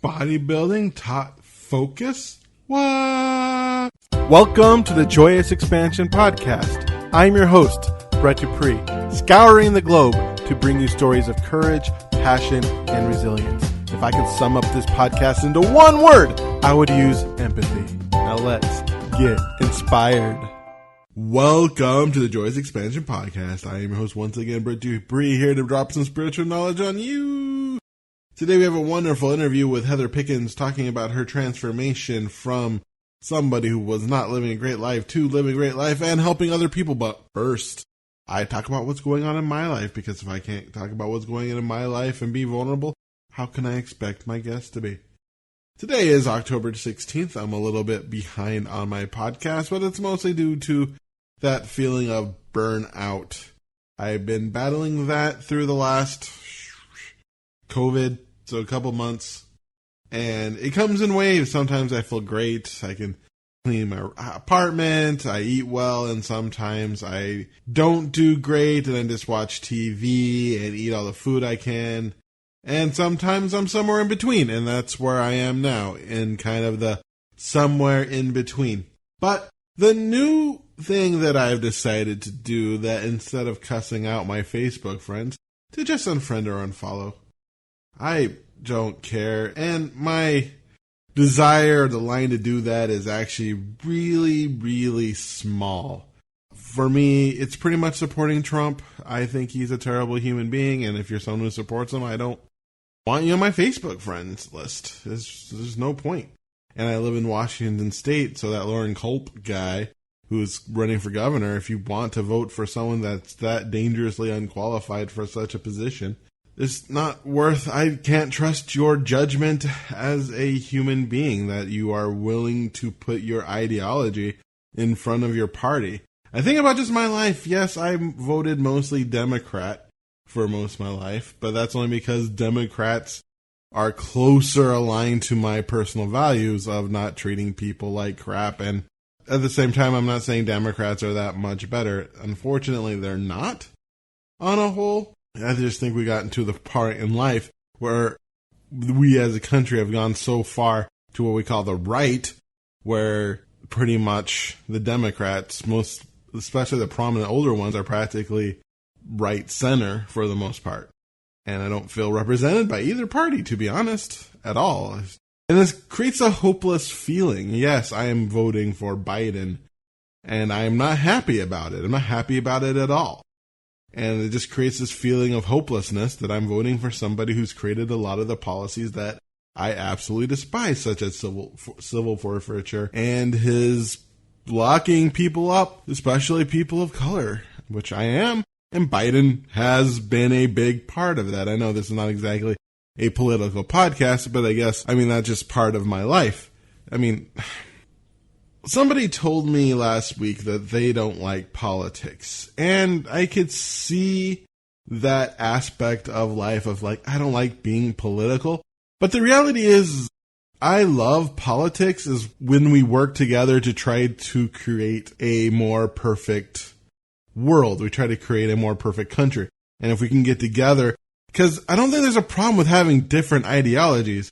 Bodybuilding taught focus? What? Welcome to the Joyous Expansion Podcast. I'm your host, Brett Dupree, scouring the globe to bring you stories of courage, passion, and resilience. If I could sum up this podcast into one word, I would use empathy. Now let's get inspired. Welcome to the Joyous Expansion Podcast. I am your host once again, Brett Dupree, here to drop some spiritual knowledge on you. Today we have a wonderful interview with Heather Picken talking about her transformation from somebody who was not living a great life to living a great life and helping other people. But first, I talk about what's going on in my life, because if I can't talk about what's going on in my life and be vulnerable, how can I expect my guests to be? Today is October 16th. I'm a little bit behind on my podcast, but it's mostly due to that feeling of burnout. I've been battling that through the last COVID, so a couple months, and it comes in waves. Sometimes I feel great. I can clean my apartment, I eat well, and sometimes I don't do great and I just watch TV and eat all the food I can. And sometimes I'm somewhere in between, and that's where I am now, in kind of the somewhere in between. But the new thing that I've decided to do, that instead of cussing out my Facebook friends, to just unfriend or unfollow. I don't care, and my desire, the line to do that is actually really, really small. For me, it's pretty much supporting Trump. I think he's a terrible human being, and if you're someone who supports him, I don't want you on my Facebook friends list. There's no point. And I live in Washington State, so that Lauren Culp guy who's running for governor, if you want to vote for someone that's that dangerously unqualified for such a position, it's not worth. I can't trust your judgment as a human being, that you are willing to put your ideology in front of your party. I think about just my life. Yes, I voted mostly Democrat for most of my life, but that's only because Democrats are closer aligned to my personal values of not treating people like crap. And at the same time, I'm not saying Democrats are that much better. Unfortunately, they're not on a whole. I just think we got into the part in life where we as a country have gone so far to what we call the right, where pretty much the Democrats, most especially the prominent older ones, are practically right center for the most part. And I don't feel represented by either party, to be honest, at all. And this creates a hopeless feeling. Yes, I am voting for Biden, and I am not happy about it. I'm not happy about it at all. And it just creates this feeling of hopelessness that I'm voting for somebody who's created a lot of the policies that I absolutely despise, such as civil forfeiture and his locking people up, especially people of color, which I am. And Biden has been a big part of that. I know this is not exactly a political podcast, but I guess, that's just part of my life. Somebody told me last week that they don't like politics, and I could see that aspect of life of I don't like being political. But the reality is, I love politics is when we work together to try to create a more perfect world. We try to create a more perfect country. And if we can get together, because I don't think there's a problem with having different ideologies,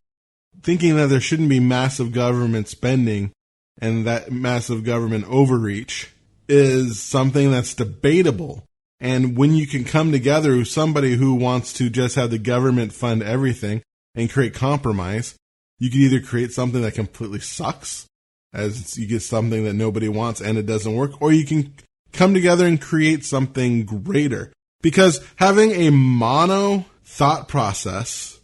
thinking that there shouldn't be massive government spending and that massive government overreach is something that's debatable. And when you can come together with somebody who wants to just have the government fund everything and create compromise, you can either create something that completely sucks, as you get something that nobody wants and it doesn't work, or you can come together and create something greater. Because having a mono thought process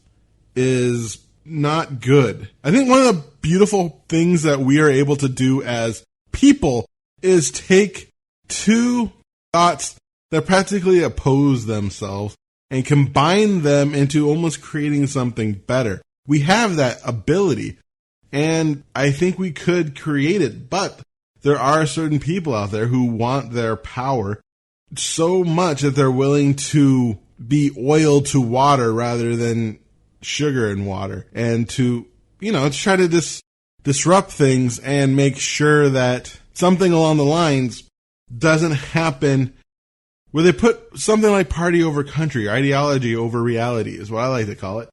is not good. I think one of the beautiful things that we are able to do as people is take two thoughts that practically oppose themselves and combine them into almost creating something better. We have that ability, and I think we could create it, but there are certain people out there who want their power so much that they're willing to be oil to water rather than sugar and water, and to try to disrupt things and make sure that something along the lines doesn't happen, where they put something like party over country, or ideology over reality is what I like to call it.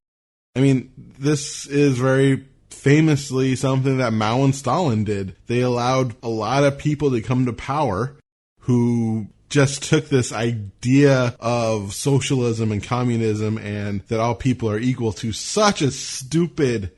I mean, this is very famously something that Mao and Stalin did. They allowed a lot of people to come to power who just took this idea of socialism and communism and that all people are equal to such a stupid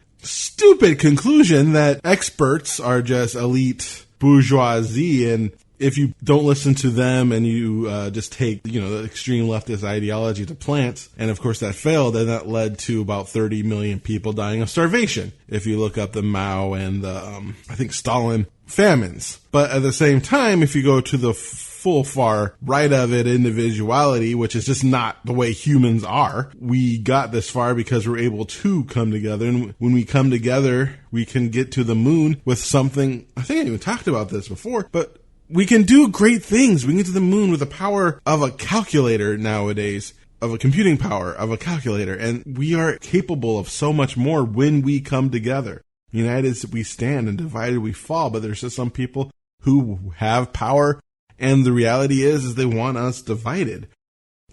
conclusion that experts are just elite bourgeoisie. And if you don't listen to them and you just take, the extreme leftist ideology to plants, and of course that failed, and that led to about 30 million people dying of starvation. If you look up the Mao and the, I think Stalin famines. But at the same time, if you go to the full far right of it, individuality, which is just not the way humans are. We got this far because we're able to come together. And when we come together, we can get to the moon with something. I think I even talked about this before, but we can do great things. We can get to the moon with the power of a calculator nowadays, of a computing power of a calculator. And we are capable of so much more when we come together. United we stand and divided we fall. But there's just some people who have power, and the reality is they want us divided.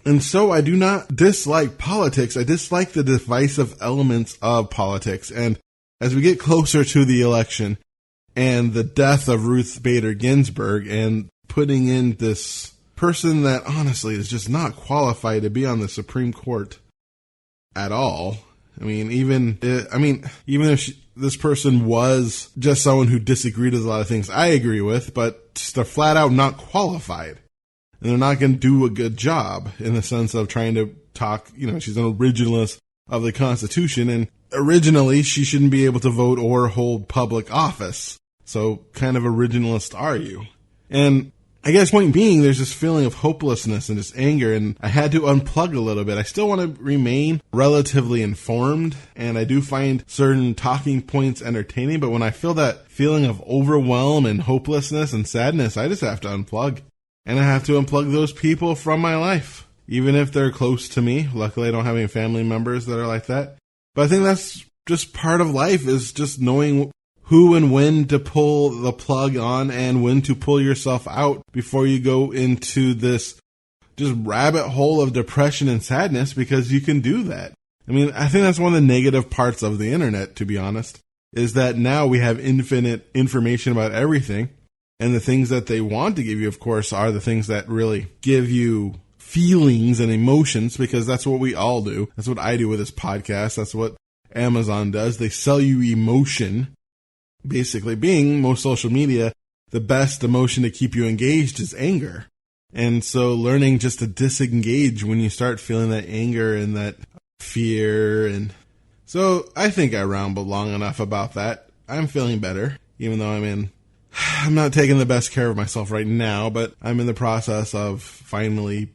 And so I do not dislike politics. I dislike the divisive elements of politics. And as we get closer to the election and the death of Ruth Bader Ginsburg and putting in this person that honestly is just not qualified to be on the Supreme Court at all. I mean, even if this person was just someone who disagreed with a lot of things I agree with, but just they're flat out not qualified. And they're not going to do a good job in the sense of trying to talk, she's an originalist of the Constitution. And originally, she shouldn't be able to vote or hold public office. So kind of originalist are you? And I guess point being, there's this feeling of hopelessness and just anger, and I had to unplug a little bit. I still want to remain relatively informed, and I do find certain talking points entertaining, but when I feel that feeling of overwhelm and hopelessness and sadness, I just have to unplug. And I have to unplug those people from my life, even if they're close to me. Luckily, I don't have any family members that are like that. But I think that's just part of life, is just knowing who and when to pull the plug on and when to pull yourself out before you go into this just rabbit hole of depression and sadness, because you can do that. I mean, I think that's one of the negative parts of the internet, to be honest, is that now we have infinite information about everything. And the things that they want to give you, of course, are the things that really give you feelings and emotions, because that's what we all do. That's what I do with this podcast. That's what Amazon does. They sell you emotion. Basically, being most social media, the best emotion to keep you engaged is anger. And so learning just to disengage when you start feeling that anger and that fear. And so I think I rambled long enough about that. I'm feeling better, even though I'm not taking the best care of myself right now, but I'm in the process of finally,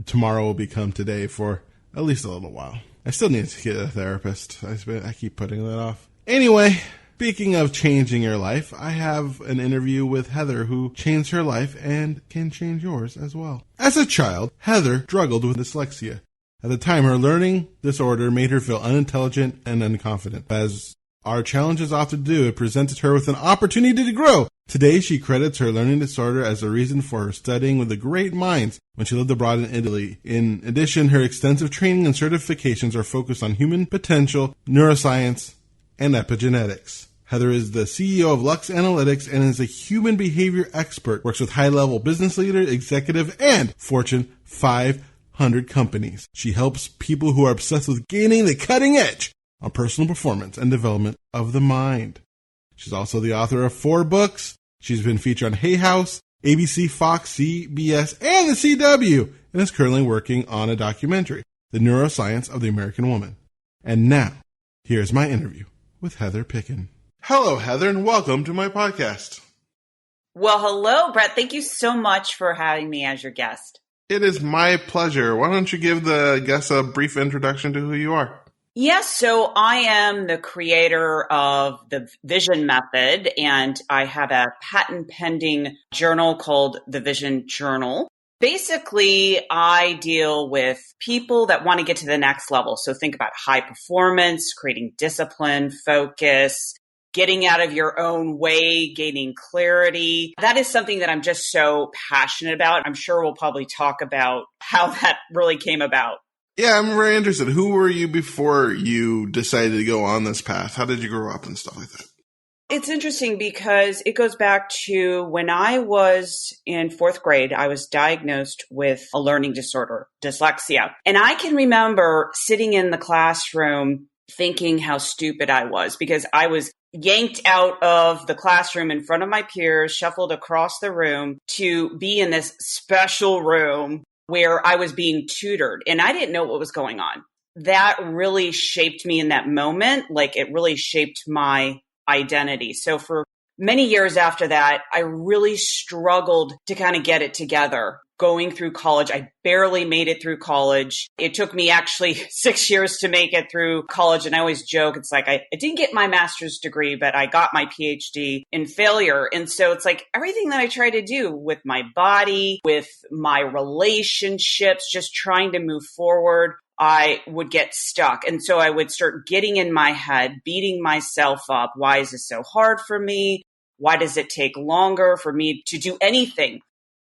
tomorrow will become today for at least a little while. I still need to get a therapist. I keep putting that off. Anyway, speaking of changing your life, I have an interview with Heather who changed her life and can change yours as well. As a child, Heather struggled with dyslexia. At the time, her learning disorder made her feel unintelligent and unconfident. As our challenges often do, it presented her with an opportunity to grow. Today, she credits her learning disorder as a reason for her studying with the great minds when she lived abroad in Italy. In addition, her extensive training and certifications are focused on human potential, neuroscience, and epigenetics. Heather is the CEO of Lux Analytics and is a human behavior expert, works with high-level business leaders, executive, and Fortune 500 companies. She helps people who are obsessed with gaining the cutting edge on personal performance and development of the mind. She's also the author of 4 books. She's been featured on Hay House, ABC, Fox, CBS, and the CW, and is currently working on a documentary, The Neuroscience of the American Woman. And now, here's my interview with Heather Picken. Hello, Heather, and welcome to my podcast. Well, hello, Brett. Thank you so much for having me as your guest. It is my pleasure. Why don't you give the guests a brief introduction to who you are? Yes, so I am the creator of the Vision Method, and I have a patent pending journal called the Vision Journal. Basically, I deal with people that want to get to the next level. So think about high performance, creating discipline, focus, getting out of your own way, gaining clarity. That is something that I'm just so passionate about. I'm sure we'll probably talk about how that really came about. Yeah, I'm very interested. Who were you before you decided to go on this path? How did you grow up and stuff like that? It's interesting because it goes back to when I was in fourth grade, I was diagnosed with a learning disorder, dyslexia. And I can remember sitting in the classroom thinking how stupid I was because I was yanked out of the classroom in front of my peers, shuffled across the room to be in this special room where I was being tutored. And I didn't know what was going on. That really shaped me in that moment. Like it really shaped my identity. So for many years after that, I really struggled to kind of get it together. Going through college, I barely made it through college. It took me actually 6 years to make it through college. And I always joke, it's like I didn't get my master's degree, but I got my PhD in failure. And so it's like everything that I try to do with my body, with my relationships, just trying to move forward, I would get stuck. And so I would start getting in my head, beating myself up. Why is this so hard for me? Why does it take longer for me to do anything?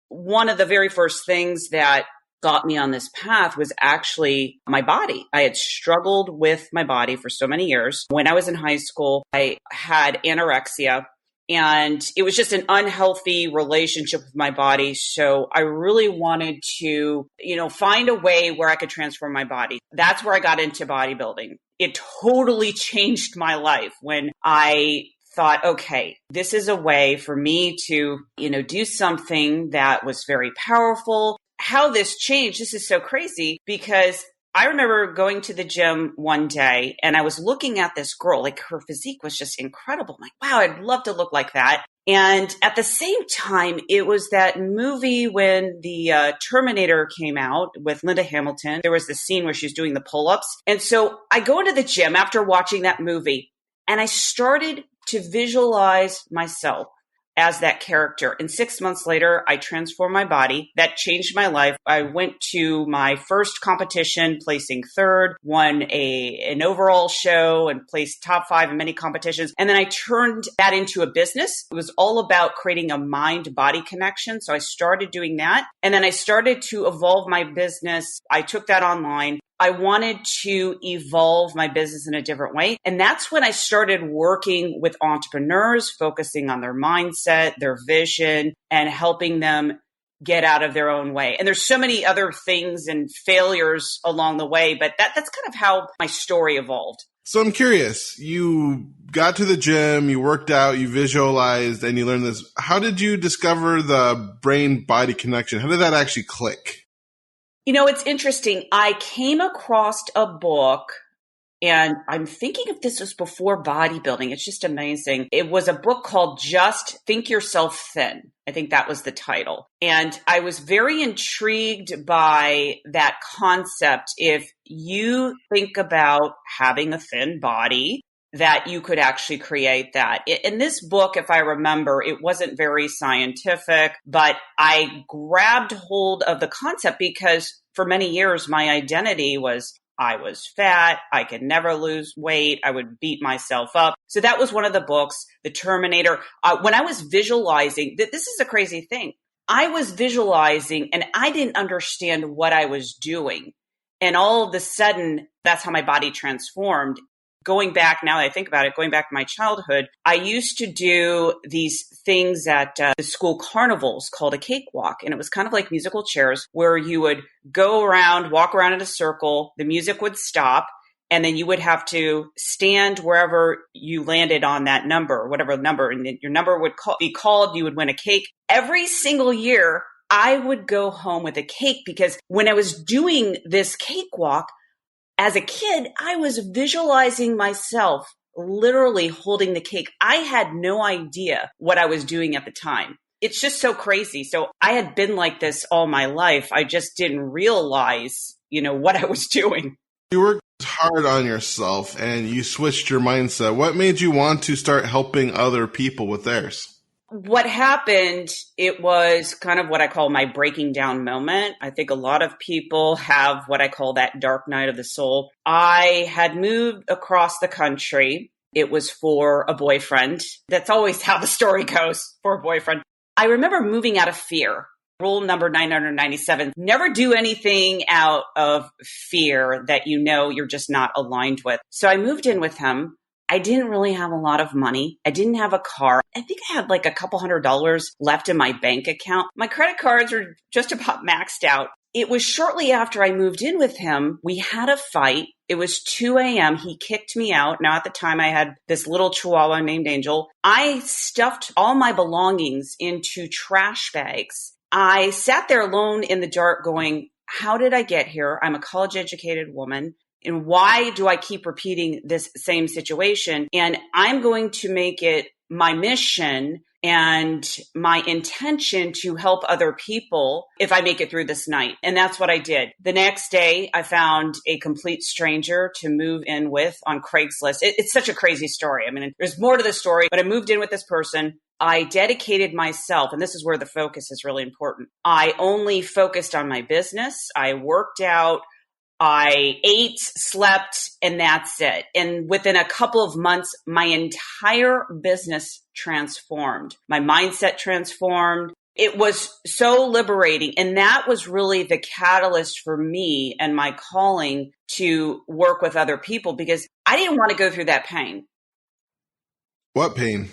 One of the very first things that got me on this path was actually my body. I had struggled with my body for so many years. When I was in high school, I had anorexia. And it was just an unhealthy relationship with my body. So I really wanted to, find a way where I could transform my body. That's where I got into bodybuilding. It totally changed my life when I thought, okay, this is a way for me to, do something that was very powerful. How this changed, this is so crazy because I remember going to the gym one day and I was looking at this girl, like her physique was just incredible. I'm like, wow, I'd love to look like that. And at the same time, it was that movie when the Terminator came out with Linda Hamilton. There was this scene where she's doing the pull-ups. And so I go into the gym after watching that movie and I started to visualize myself as that character. And 6 months later, I transformed my body. That changed my life. I went to my first competition, placing third, won an overall show and placed top 5 in many competitions. And then I turned that into a business. It was all about creating a mind-body connection. So I started doing that. And then I started to evolve my business. I took that online. I wanted to evolve my business in a different way. And that's when I started working with entrepreneurs, focusing on their mindset, their vision, and helping them get out of their own way. And there's so many other things and failures along the way, but that's kind of how my story evolved. So I'm curious, you got to the gym, you worked out, you visualized, and you learned this. How did you discover the brain-body connection? How did that actually click? It's interesting. I came across a book, and I'm thinking if this was before bodybuilding. It's just amazing. It was a book called Just Think Yourself Thin. I think that was the title. And I was very intrigued by that concept. If you think about having a thin body, that you could actually create that. In this book, if I remember, it wasn't very scientific, but I grabbed hold of the concept because for many years, my identity was I was fat. I could never lose weight. I would beat myself up. So that was one of the books, The Terminator. When I was visualizing, this is a crazy thing. I was visualizing and I didn't understand what I was doing. And all of a sudden, that's how my body transformed. Going back, now that I think about it, going back to my childhood, I used to do these things at the school carnivals called a cakewalk. And it was kind of like musical chairs where you would go around, walk around in a circle, the music would stop, and then you would have to stand wherever you landed on that number, whatever number, and then your number would be called, you would win a cake. Every single year, I would go home with a cake because when I was doing this cakewalk, as a kid, I was visualizing myself literally holding the cake. I had no idea what I was doing at the time. It's just so crazy. So I had been like this all my life. I just didn't realize, what I was doing. You worked hard on yourself and you switched your mindset. What made you want to start helping other people with theirs? What happened, it was kind of what I call my breaking down moment. I think a lot of people have what I call that dark night of the soul. I had moved across the country. It was for a boyfriend. That's always how the story goes, for a boyfriend. I remember moving out of fear. Rule number 997, never do anything out of fear that you know you're just not aligned with. So I moved in with him. I didn't really have a lot of money. I didn't have a car. I think I had like a couple $100 left in my bank account. My credit cards were just about maxed out. It was shortly after I moved in with him, we had a fight. It was 2 a.m. He kicked me out. Now, at the time, I had this little chihuahua named Angel. I stuffed all my belongings into trash bags. I sat there alone in the dark going, how did I get here? I'm a college-educated woman. And why do I keep repeating this same situation? And I'm going to make it my mission and my intention to help other people if I make it through this night. And that's what I did. The next day, I found a complete stranger to move in with on Craigslist. It's such a crazy story. I mean, there's more to the story, but I moved in with this person. I dedicated myself, and this is where the focus is really important. I only focused on my business. I worked out. I ate, slept, and that's it. And within a couple of months, my entire business transformed. My mindset transformed. It was so liberating. And that was really the catalyst for me and my calling to work with other people because I didn't want to go through that pain. What pain?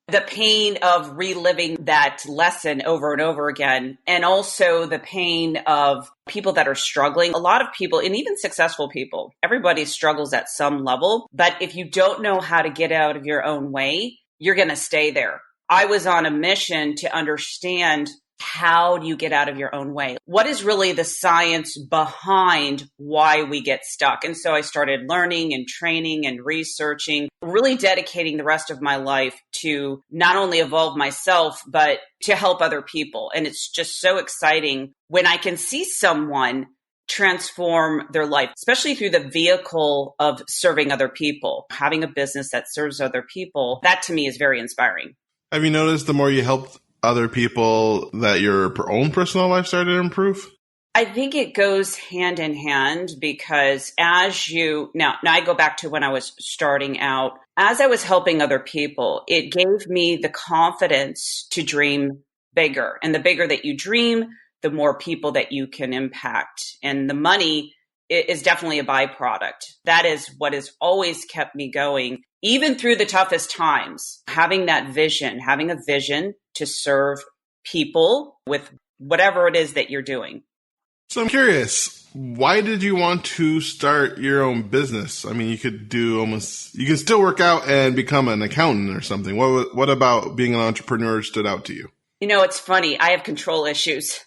The pain of reliving that lesson over and over again. And also the pain of people that are struggling. A lot of people, and even successful people, everybody struggles at some level. But if you don't know how to get out of your own way, you're going to stay there. I was on a mission to understand, how do you get out of your own way? What is really the science behind why we get stuck? And so I started learning and training and researching, really dedicating the rest of my life to not only evolve myself, but to help other people. And it's just so exciting when I can see someone transform their life, especially through the vehicle of serving other people, having a business that serves other people. That to me is very inspiring. Have you noticed the more you helped other people that your own personal life started to improve? I think it goes hand in hand because now I go back to when I was starting out. As I was helping other people, it gave me the confidence to dream bigger. And the bigger that you dream, the more people that you can impact. And the money is definitely a byproduct. That is what has always kept me going, even through the toughest times. Having a vision to serve people with whatever it is that you're doing. So I'm curious, why did you want to start your own business? I mean, you can still work out and become an accountant or something. What about being an entrepreneur stood out to you? You know, it's funny. I have control issues.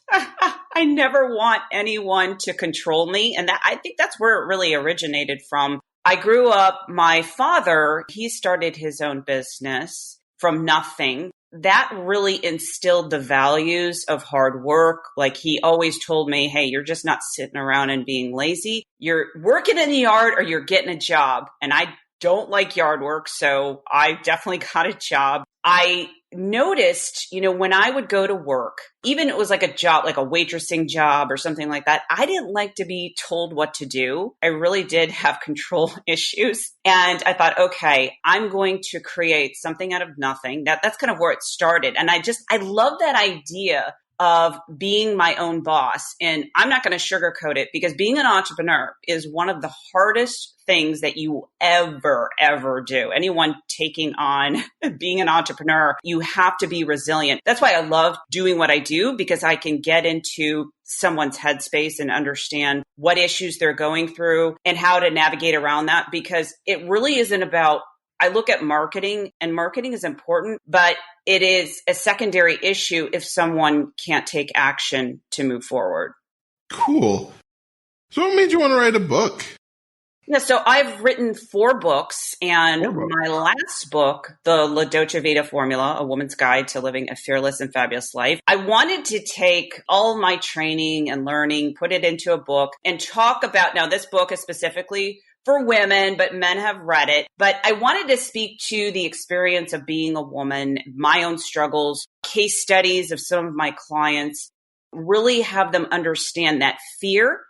I never want anyone to control me. And I think that's where it really originated from. I grew up, my father, he started his own business from nothing. That really instilled the values of hard work. Like he always told me, hey, you're just not sitting around and being lazy. You're working in the yard or you're getting a job. And I don't like yard work, so I definitely got a job. I noticed, when I would go to work, even it was like a job, like a waitressing job or something like that, I didn't like to be told what to do. I really did have control issues. And I thought, okay, I'm going to create something out of nothing. That's kind of where it started. And I love that idea of being my own boss. And I'm not going to sugarcoat it because being an entrepreneur is one of the hardest things that you ever do. Anyone taking on being an entrepreneur, you have to be resilient. That's why I love doing what I do, because I can get into someone's headspace and understand what issues they're going through and how to navigate around that, because it really isn't about, I look at marketing, and marketing is important, but it is a secondary issue if someone can't take action to move forward. Cool. So what made you want to write a book? Yeah, so I've written 4 books, and my last book, The La Dolce Vita Formula, A Woman's Guide to Living a Fearless and Fabulous Life, I wanted to take all my training and learning, put it into a book, and talk about, now this book is specifically for women, but men have read it. But I wanted to speak to the experience of being a woman, my own struggles, case studies of some of my clients, really have them understand that fear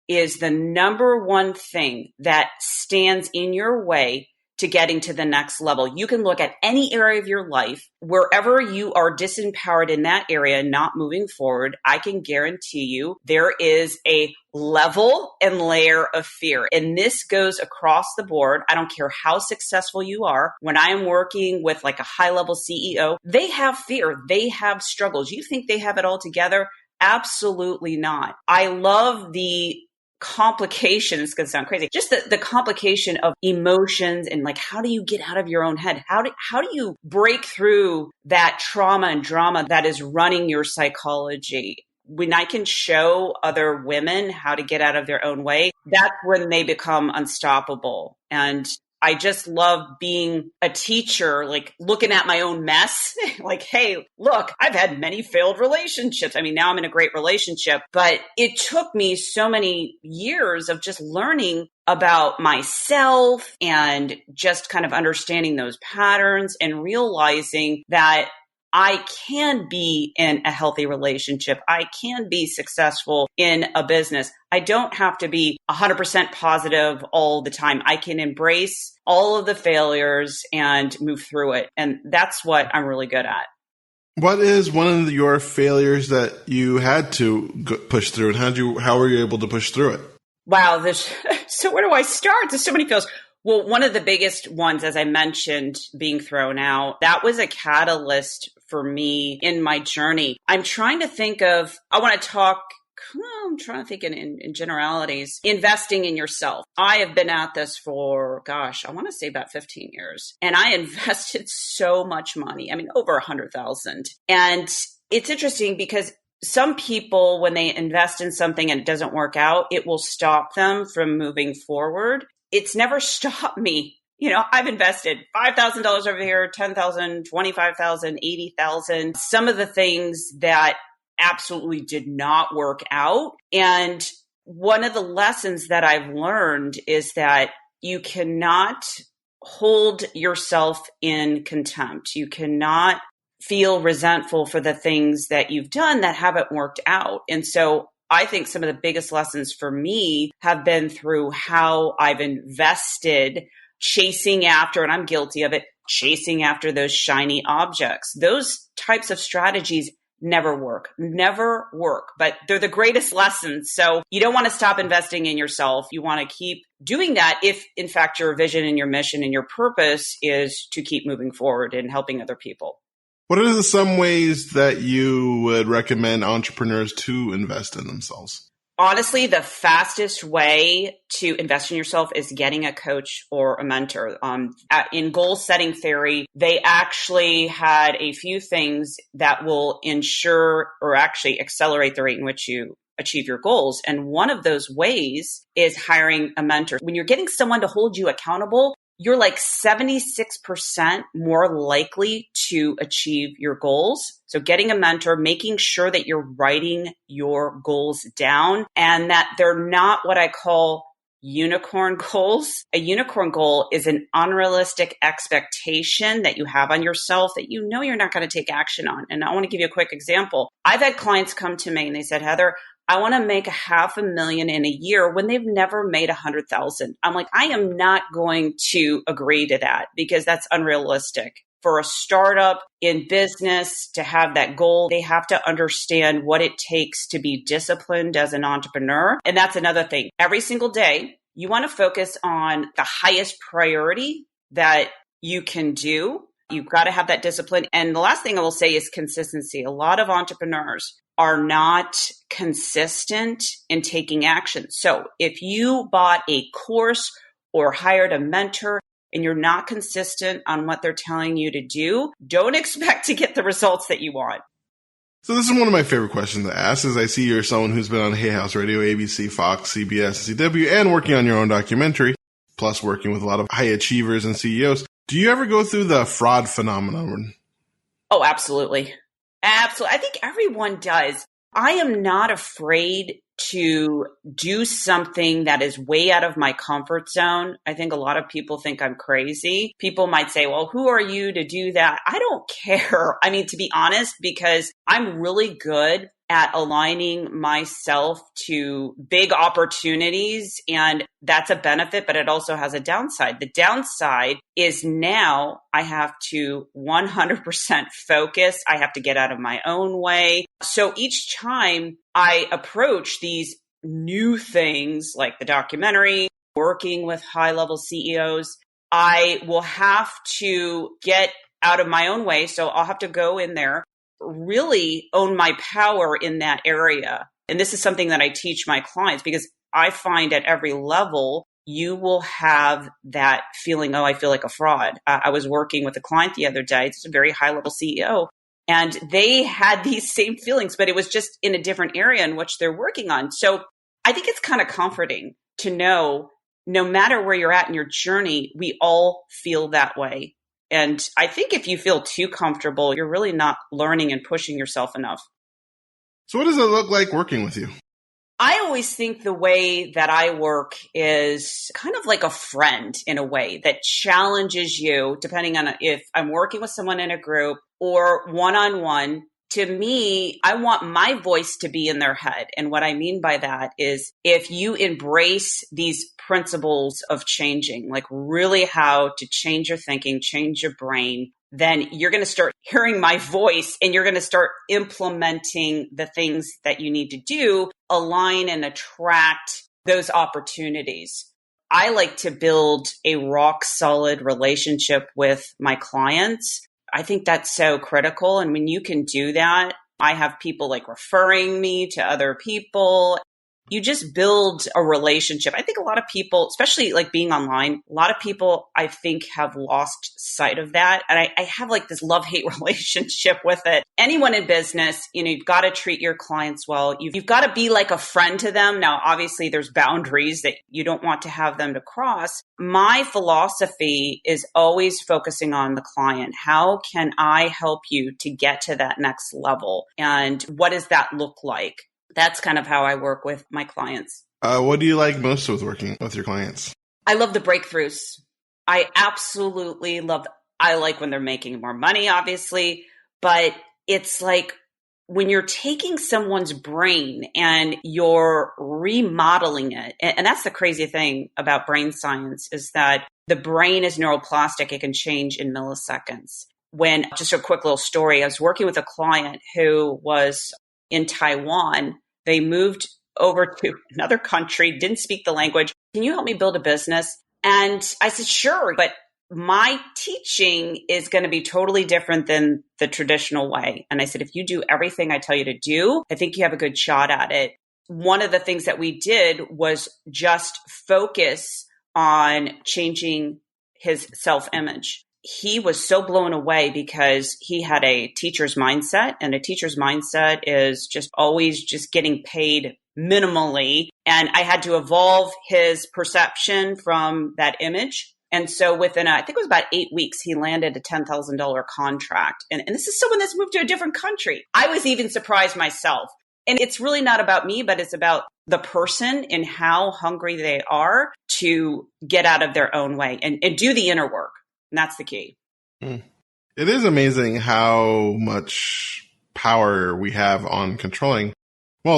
is the number one thing that stands in your way to getting to the next level. You can look at any area of your life, wherever you are disempowered in that area, not moving forward, I can guarantee you there is a level and layer of fear. And this goes across the board. I don't care how successful you are. When I am working with like a high level CEO, they have fear. They have struggles. You think they have it all together? Absolutely not. I love the complication. It's going to sound crazy. Just the complication of emotions and like, how do you get out of your own head? How do you break through that trauma and drama that is running your psychology? When I can show other women how to get out of their own way, that's when they become unstoppable. And I just love being a teacher, like looking at my own mess, like, hey, look, I've had many failed relationships. I mean, now I'm in a great relationship, but it took me so many years of just learning about myself and just kind of understanding those patterns and realizing that I can be in a healthy relationship. I can be successful in a business. I don't have to be 100% positive all the time. I can embrace all of the failures and move through it. And that's what I'm really good at. What is one of your failures that you had to push through, and how were you able to push through it? Wow. So where do I start? There's so many failures. Well, one of the biggest ones, as I mentioned, being thrown out, that was a catalyst for me in my journey. I'm trying to think in generalities, investing in yourself. I have been at this for, I want to say about 15 years. And I invested so much money. I mean, over 100,000. And it's interesting because some people, when they invest in something and it doesn't work out, it will stop them from moving forward. It's never stopped me. You know, I've invested $5,000 over here, $10,000, $25,000, $80,000. Some of the things that absolutely did not work out. And one of the lessons that I've learned is that you cannot hold yourself in contempt. You cannot feel resentful for the things that you've done that haven't worked out. And so I think some of the biggest lessons for me have been through how I've invested chasing after, and I'm guilty of it, chasing after those shiny objects. Those types of strategies never work, but they're the greatest lessons. So you don't want to stop investing in yourself. You want to keep doing that if, in fact, your vision and your mission and your purpose is to keep moving forward and helping other people. What are some ways that you would recommend entrepreneurs to invest in themselves? Honestly, the fastest way to invest in yourself is getting a coach or a mentor. In goal setting theory, they actually had a few things that will ensure or actually accelerate the rate in which you achieve your goals. And one of those ways is hiring a mentor. When you're getting someone to hold you accountable, you're like 76% more likely to achieve your goals. So getting a mentor, making sure that you're writing your goals down and that they're not what I call unicorn goals. A unicorn goal is an unrealistic expectation that you have on yourself that you know you're not going to take action on. And I want to give you a quick example. I've had clients come to me and they said, Heather, I want to make $500,000 in a year when they've never made 100,000. I'm like, I am not going to agree to that because that's unrealistic. For a startup in business to have that goal, they have to understand what it takes to be disciplined as an entrepreneur. And that's another thing. Every single day, you want to focus on the highest priority that you can do. You've got to have that discipline. And the last thing I will say is consistency. A lot of entrepreneurs are not consistent in taking action. So if you bought a course or hired a mentor and you're not consistent on what they're telling you to do, don't expect to get the results that you want. So this is one of my favorite questions to ask, as I see you're someone who's been on Hay House Radio, ABC, Fox, CBS, CW, and working on your own documentary, plus working with a lot of high achievers and CEOs. Do you ever go through the fraud phenomenon? Oh, absolutely. Absolutely. I think everyone does. I am not afraid to do something that is way out of my comfort zone. I think a lot of people think I'm crazy. People might say, well, who are you to do that? I don't care. I mean, to be honest, because I'm really good at aligning myself to big opportunities. And that's a benefit, but it also has a downside. The downside is now I have to 100% focus. I have to get out of my own way. So each time I approach these new things like the documentary, working with high-level CEOs, I will have to get out of my own way. So I'll have to go in there, really own my power in that area. And this is something that I teach my clients because I find at every level, you will have that feeling, oh, I feel like a fraud. I was working with a client the other day. It's a very high-level CEO. And they had these same feelings, but it was just in a different area in which they're working on. So I think it's kind of comforting to know no matter where you're at in your journey, we all feel that way. And I think if you feel too comfortable, you're really not learning and pushing yourself enough. So what does it look like working with you? I always think the way that I work is kind of like a friend in a way that challenges you, depending on if I'm working with someone in a group or one-on-one. To me, I want my voice to be in their head. And what I mean by that is if you embrace these principles of changing, like really how to change your thinking, change your brain, then you're going to start hearing my voice and you're going to start implementing the things that you need to do, align and attract those opportunities. I like to build a rock solid relationship with my clients. I think that's so critical. And when you can do that, I have people like referring me to other people. You just build a relationship. I think a lot of people, especially like being online, a lot of people I think have lost sight of that. And I have like this love-hate relationship with it. Anyone in business, you've got to treat your clients well. You've got to be like a friend to them. Now, obviously there's boundaries that you don't want to have them to cross. My philosophy is always focusing on the client. How can I help you to get to that next level? And what does that look like? That's kind of how I work with my clients. What do you like most with working with your clients? I love the breakthroughs. I absolutely love, I like when they're making more money, obviously, but it's like when you're taking someone's brain and you're remodeling it. And that's the crazy thing about brain science is that the brain is neuroplastic. It can change in milliseconds. When, just a quick little story, I was working with a client who was in Taiwan. They moved over to another country, didn't speak the language. Can you help me build a business? And I said, sure, but my teaching is going to be totally different than the traditional way. And I said, if you do everything I tell you to do, I think you have a good shot at it. One of the things that we did was just focus on changing his self-image. He was so blown away because he had a teacher's mindset, and a teacher's mindset is just always just getting paid minimally. And I had to evolve his perception from that image. And so within, I think it was about 8 weeks, he landed a $10,000 contract. And this is someone that's moved to a different country. I was even surprised myself. And it's really not about me, but it's about the person and how hungry they are to get out of their own way and do the inner work. And that's the key. It is amazing how much power we have on controlling,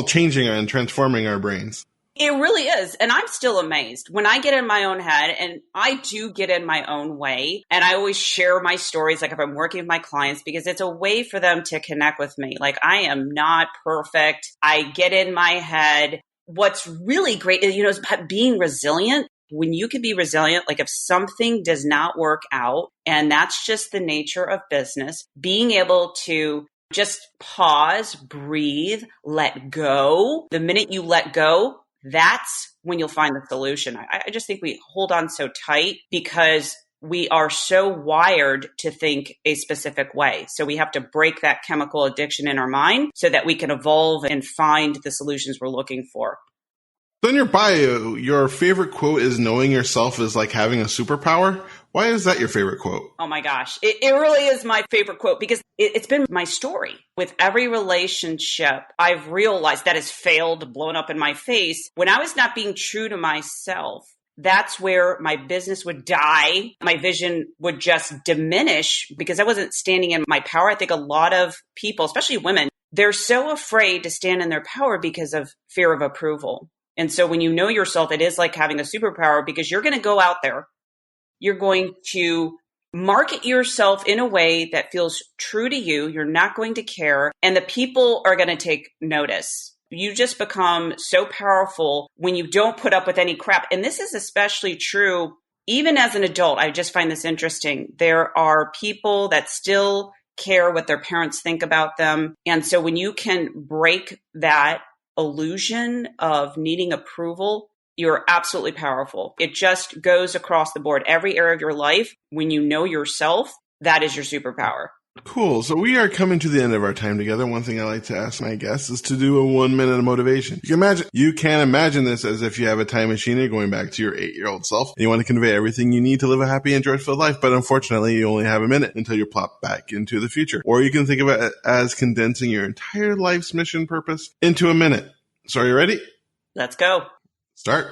changing and transforming our brains. It really is. And I'm still amazed when I get in my own head, and I do get in my own way. And I always share my stories, like if I'm working with my clients, because it's a way for them to connect with me. Like I am not perfect. I get in my head. What's really great is about being resilient. When you can be resilient, like if something does not work out, and that's just the nature of business, being able to just pause, breathe, let go. The minute you let go, that's when you'll find the solution. I just think we hold on so tight because we are so wired to think a specific way. So we have to break that chemical addiction in our mind so that we can evolve and find the solutions we're looking for. So in your bio, your favorite quote is knowing yourself is like having a superpower. Why is that your favorite quote? Oh my gosh. It really is my favorite quote because it's been my story. With every relationship, I've realized that has failed, blown up in my face. When I was not being true to myself, that's where my business would die. My vision would just diminish because I wasn't standing in my power. I think a lot of people, especially women, they're so afraid to stand in their power because of fear of approval. And so when you know yourself, it is like having a superpower because you're going to go out there. You're going to market yourself in a way that feels true to you. You're not going to care. And the people are going to take notice. You just become so powerful when you don't put up with any crap. And this is especially true even as an adult. I just find this interesting. There are people that still care what their parents think about them. And so when you can break that illusion of needing approval, you're absolutely powerful. It just goes across the board. Every area of your life, when you know yourself, that is your superpower. Cool. So we are coming to the end of our time together. One thing I like to ask my guests is to do a 1 minute of motivation. You can imagine this as if you have a time machine and you're going back to your 8-year-old self and you want to convey everything you need to live a happy and joy-filled life. But unfortunately, you only have a minute until you're plopped back into the future. Or you can think of it as condensing your entire life's mission purpose into a minute. So are you ready? Let's go. Start.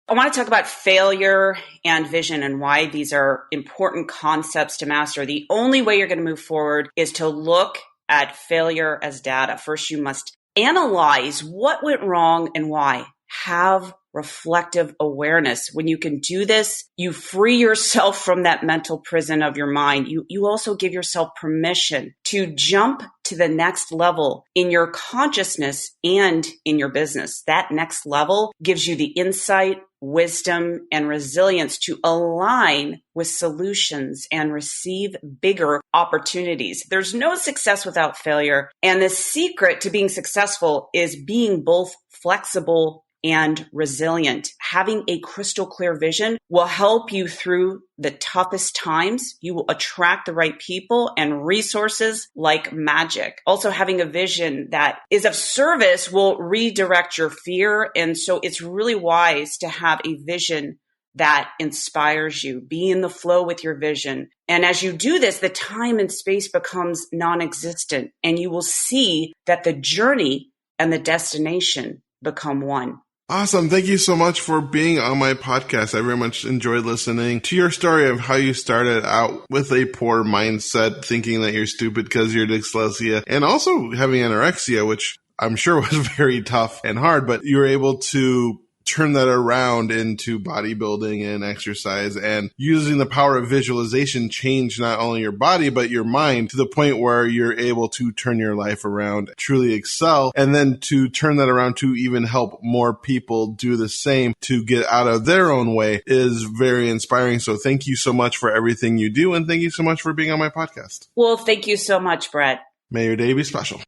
I want to talk about failure and vision and why these are important concepts to master. The only way you're going to move forward is to look at failure as data. First, you must analyze what went wrong and why. Have reflective awareness. When you can do this, you free yourself from that mental prison of your mind. You also give yourself permission to jump to the next level in your consciousness and in your business. That next level gives you the insight, wisdom, and resilience to align with solutions and receive bigger opportunities. There's no success without failure. And the secret to being successful is being both flexible and resilient. Having a crystal clear vision will help you through the toughest times. You will attract the right people and resources like magic. Also, having a vision that is of service will redirect your fear. And so it's really wise to have a vision that inspires you. Be in the flow with your vision. And as you do this, the time and space becomes non-existent, and you will see that the journey and the destination become one. Awesome. Thank you so much for being on my podcast. I very much enjoyed listening to your story of how you started out with a poor mindset, thinking that you're stupid because you're dyslexia, and also having anorexia, which I'm sure was very tough and hard, but you were able to turn that around into bodybuilding and exercise, and using the power of visualization change not only your body, but your mind to the point where you're able to turn your life around, truly excel, and then to turn that around to even help more people do the same to get out of their own way is very inspiring. So thank you so much for everything you do. And thank you so much for being on my podcast. Well, thank you so much, Brett. May your day be special.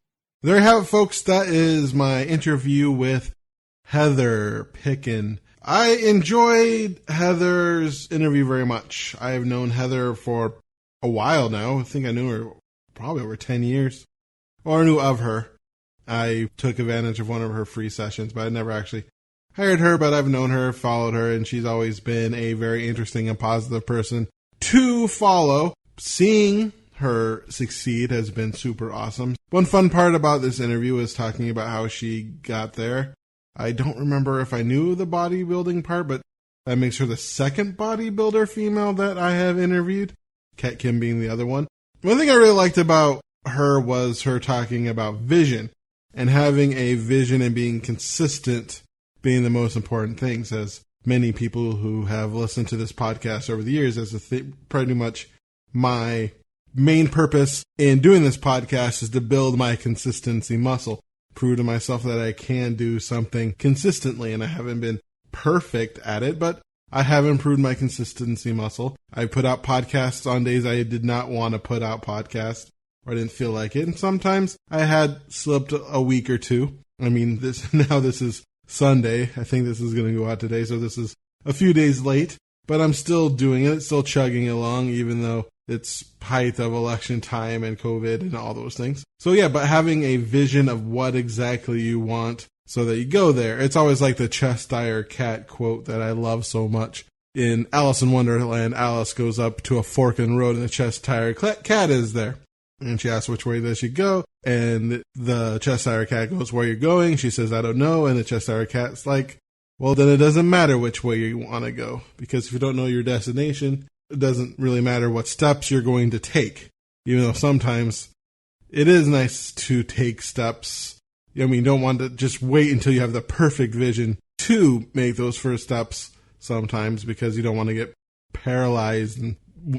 There you have it, folks. That is my interview with Heather Picken. I enjoyed Heather's interview very much. I have known Heather for a while now. I think I knew her probably over 10 years. Or I knew of her. I took advantage of one of her free sessions, but I never actually hired her, but I've known her, followed her, and she's always been a very interesting and positive person to follow. Seeing her succeed has been super awesome. One fun part about this interview is talking about how she got there. I don't remember if I knew the bodybuilding part, but that makes her the second bodybuilder female that I have interviewed, Kat Kim being the other one. One thing I really liked about her was her talking about vision, and having a vision and being consistent being the most important things, as many people who have listened to this podcast over the years, as pretty much my main purpose in doing this podcast is to build my consistency muscle. Prove to myself that I can do something consistently, and I haven't been perfect at it, but I have improved my consistency muscle. I put out podcasts on days I did not want to put out podcasts, or I didn't feel like it, and sometimes I had slipped a week or two. I mean, this is Sunday. I think this is going to go out today, so this is a few days late, but I'm still doing it, still chugging along, even though it's height of election time and COVID and all those things. So yeah, but having a vision of what exactly you want so that you go there. It's always like the Cheshire Cat quote that I love so much. In Alice in Wonderland, Alice goes up to a fork in the road and the Cheshire Cat is there. And she asks which way does she go? And the Cheshire Cat goes, where you're going? She says, I don't know. And the Cheshire Cat's like, well, then it doesn't matter which way you want to go. Because if you don't know your destination, it doesn't really matter what steps you're going to take, even though sometimes it is nice to take steps. I mean, you don't want to just wait until you have the perfect vision to make those first steps sometimes, because you don't want to get paralyzed and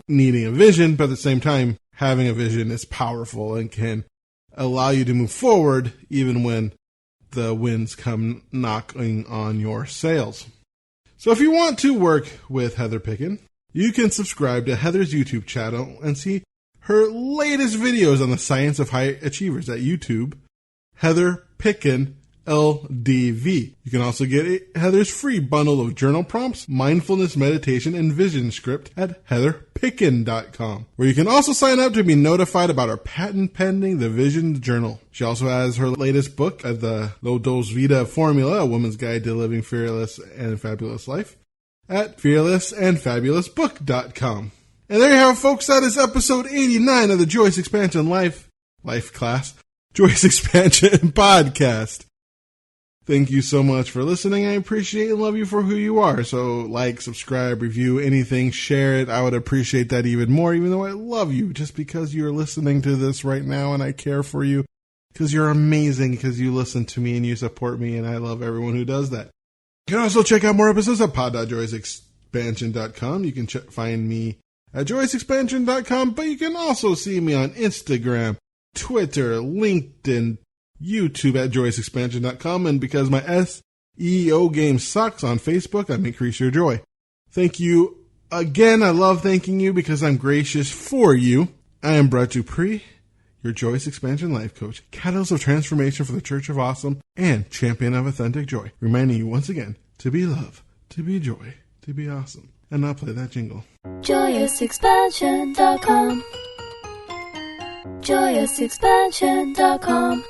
needing a vision. But at the same time, having a vision is powerful and can allow you to move forward even when the winds come knocking on your sails. So if you want to work with Heather Picken, you can subscribe to Heather's YouTube channel and see her latest videos on the science of high achievers at YouTube, Heather Picken LDV. You can also get Heather's free bundle of journal prompts, mindfulness meditation, and vision script at heatherpicken.com, where you can also sign up to be notified about our patent pending The Vision Journal. She also has her latest book, the Low Dose Vita Formula, A Woman's Guide to Living Fearless and Fabulous Life, at fearlessandfabulousbook.com. And there you have it, folks. That is episode 89 of the Joyous Expansion Life class, Joyous Expansion Podcast. Thank you so much for listening. I appreciate and love you for who you are. So like, subscribe, review, anything, share it. I would appreciate that even more, even though I love you just because you're listening to this right now and I care for you, because you're amazing, because you listen to me and you support me, and I love everyone who does that. You can also check out more episodes at pod.joyousexpansion.com. You can find me at joyousexpansion.com, but you can also see me on Instagram, Twitter, LinkedIn, YouTube at joyousexpansion.com, and because my SEO game sucks on Facebook, I'm Increase Your Joy. Thank you again. I love thanking you because I'm gracious for you. I am Brett Dupree, your Joyous Expansion Life Coach, catalyst of transformation for the Church of Awesome, and champion of authentic joy, reminding you once again to be love, to be joy, to be awesome. And I'll play that jingle. JoyousExpansion.com JoyousExpansion.com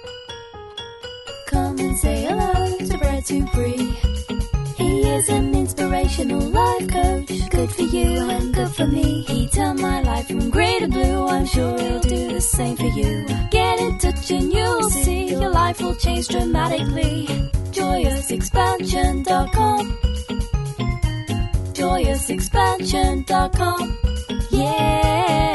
Come and say hello to Brett Dupree. He is an inspirational life coach. Good for you and good for me. He turned my life from grey to blue. I'm sure he'll do the same for you. Get in touch and you'll see your life will change dramatically. JoyousExpansion.com JoyousExpansion.com Yeah.